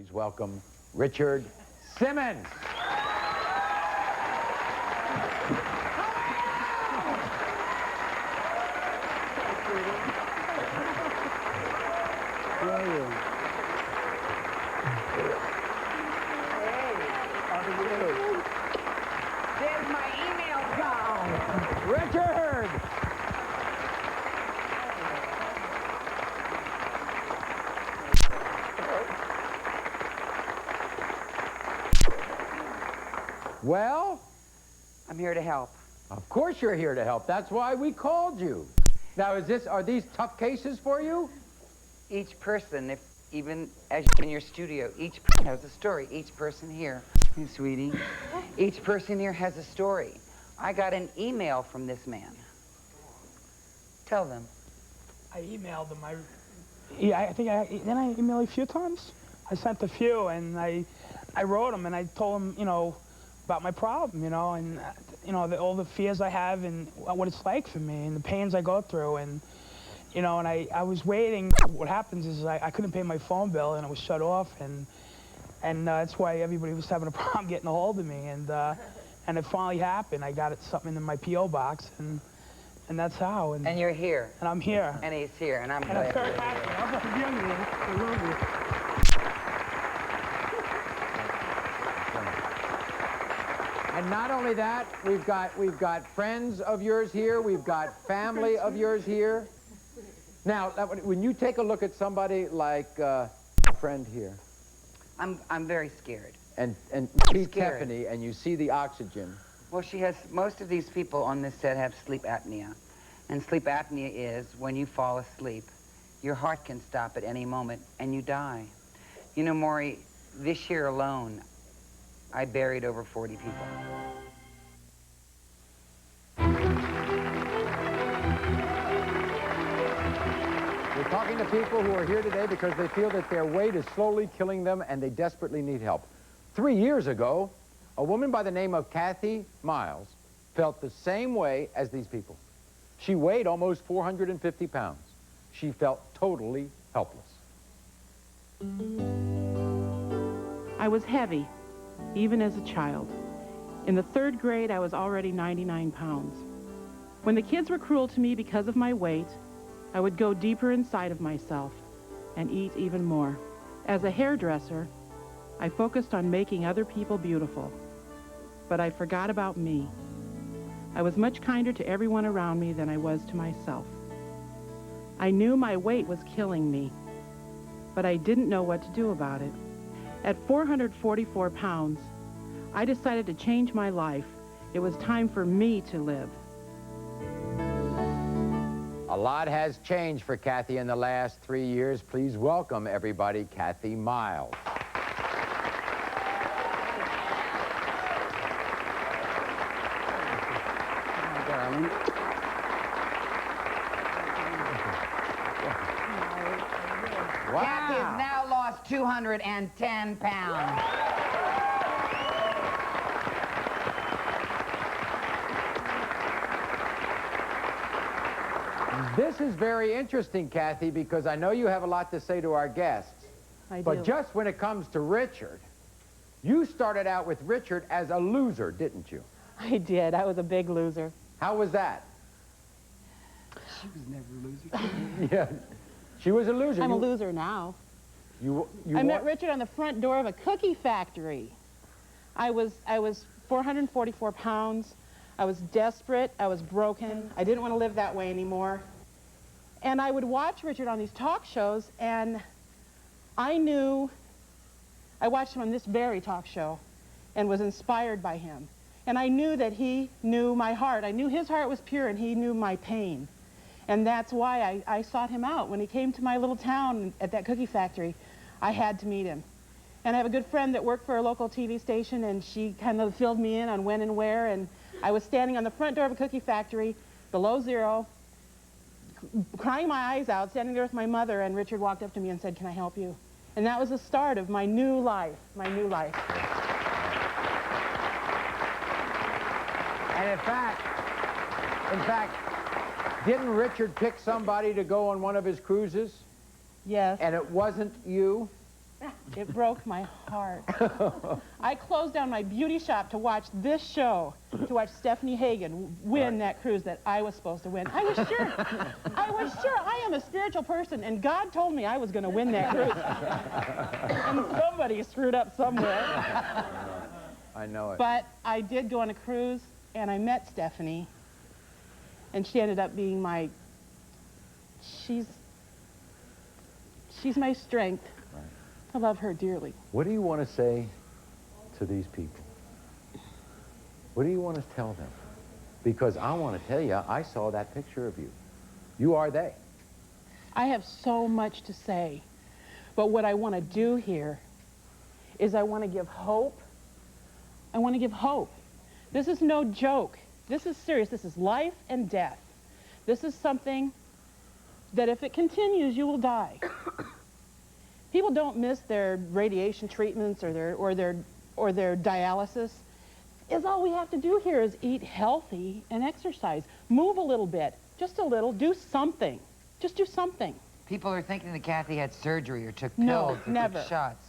Please welcome Richard Simmons. There's my email call. Richard! Well, I'm here to help. of course you're here to help. That's why we called you. Now, are these tough cases for you? Each person, even as you're in your studio, each person has a story. Each person here, hey, sweetie, each person here has a story. I got an email from this man. Tell them. I emailed them. Didn't I email a few times? I sent a few, and I wrote them, and I told them, about my problem, and all the fears I have, and what it's like for me, and the pains I go through, and and I was waiting. What happens is I couldn't pay my phone bill, and it was shut off, and that's why everybody was having a problem getting a hold of me, and it finally happened. I got something in my P.O. box, and that's how. And you're here. And I'm here. And he's here, and I'm And glad I'm very you're happy. here. I'm very young, I love you. And not only that, we've got friends of yours here. We've got family of yours here. Now, when you take a look at somebody like a friend here, I'm very scared. and see Tiffany, and you see the oxygen. Well, most of these people on this set have sleep apnea. And sleep apnea is when you fall asleep, your heart can stop at any moment and you die. You know, Maury, this year alone, I buried over 40 people. We're talking to people who are here today because they feel that their weight is slowly killing them and they desperately need help. 3 years ago, a woman by the name of Kathy Miles felt the same way as these people. She weighed almost 450 pounds. She felt totally helpless. I was heavy, even as a child. In the 3rd grade, I was already 99 pounds. When the kids were cruel to me because of my weight, I would go deeper inside of myself and eat even more. As a hairdresser, I focused on making other people beautiful, but I forgot about me. I was much kinder to everyone around me than I was to myself. I knew my weight was killing me, but I didn't know what to do about it. At 444 pounds, I decided to change my life. It was time for me to live. A lot has changed for Kathy in the last 3 years. Please welcome, everybody, Kathy Miles. Wow. Kathy has now lost 210 pounds. This is very interesting, Kathy, because I know you have a lot to say to our guests. I do. But just when it comes to Richard, you started out with Richard as a loser, didn't you? I did. I was a big loser. How was that? She was never a loser. Yeah, she was a loser. I'm a loser now. I I met Richard on the front door of a cookie factory. I was 444 pounds. I was desperate. I was broken. I didn't want to live that way anymore. And I would watch Richard on these talk shows, and I watched him on this very talk show and was inspired by him. And I knew that he knew my heart. I knew his heart was pure, and he knew my pain. And that's why I sought him out. When he came to my little town at that cookie factory, I had to meet him. And I have a good friend that worked for a local TV station, and she kind of filled me in on when and where. And I was standing on the front door of a cookie factory, below zero, crying my eyes out, standing there with my mother, and Richard walked up to me and said, "Can I help you?" And that was the start of my new life, my new life. And in fact, didn't Richard pick somebody to go on one of his cruises? Yes. And it wasn't you? It broke my heart. I closed down my beauty shop to watch this show, to watch Stephanie Hagen win that cruise that I was supposed to win. I was sure. I am a spiritual person, and God told me I was going to win that cruise. And somebody screwed up somewhere. I know it. But I did go on a cruise, and I met Stephanie, and she ended up being my, she's my strength. Right. I love her dearly. What do you want to say to these people? What do you want to tell them? Because I want to tell you, I saw that picture of you. You are they. I have so much to say, but what I want to do here is I want to give hope. I want to give hope. This is no joke. This is serious. This is life and death. This is something that if it continues, you will die. People don't miss their radiation treatments or their dialysis. All we have to do here is eat healthy and exercise. Move a little bit, just a little. Do something. Just do something. People are thinking that Kathy had surgery or took No, pills or never. took shots.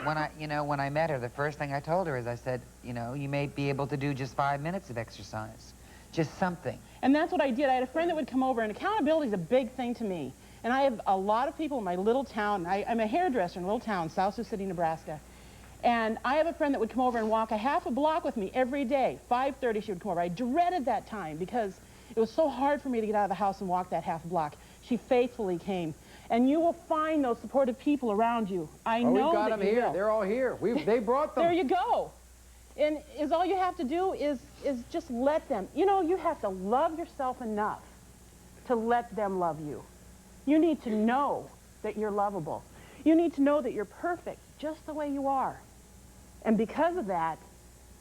When I met her, the first thing I told her is I said, you may be able to do just 5 minutes of exercise. Just something. And that's what I did. I had a friend that would come over, and accountability is a big thing to me. And I have a lot of people in my little town. I'm a hairdresser in a little town, South Sioux City, Nebraska. And I have a friend that would come over and walk a half a block with me every day. 5:30 she would come over. I dreaded that time because it was so hard for me to get out of the house and walk that half block. She faithfully came. And you will find those supportive people around you. I know we've got that them you here. will. They're all here. They brought them. There you go. And all you have to do is just let them. You have to love yourself enough to let them love you. You need to know that you're lovable. You need to know that you're perfect just the way you are. And because of that,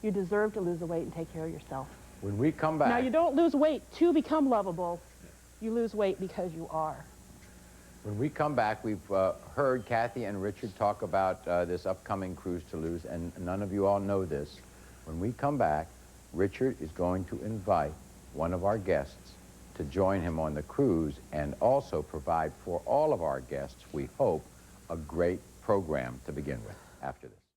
you deserve to lose the weight and take care of yourself. When we come back... Now, you don't lose weight to become lovable. You lose weight because you are. When we come back, we've heard Kathy and Richard talk about this upcoming cruise to Luz, and none of you all know this. When we come back, Richard is going to invite one of our guests to join him on the cruise and also provide for all of our guests, we hope, a great program to begin with after this.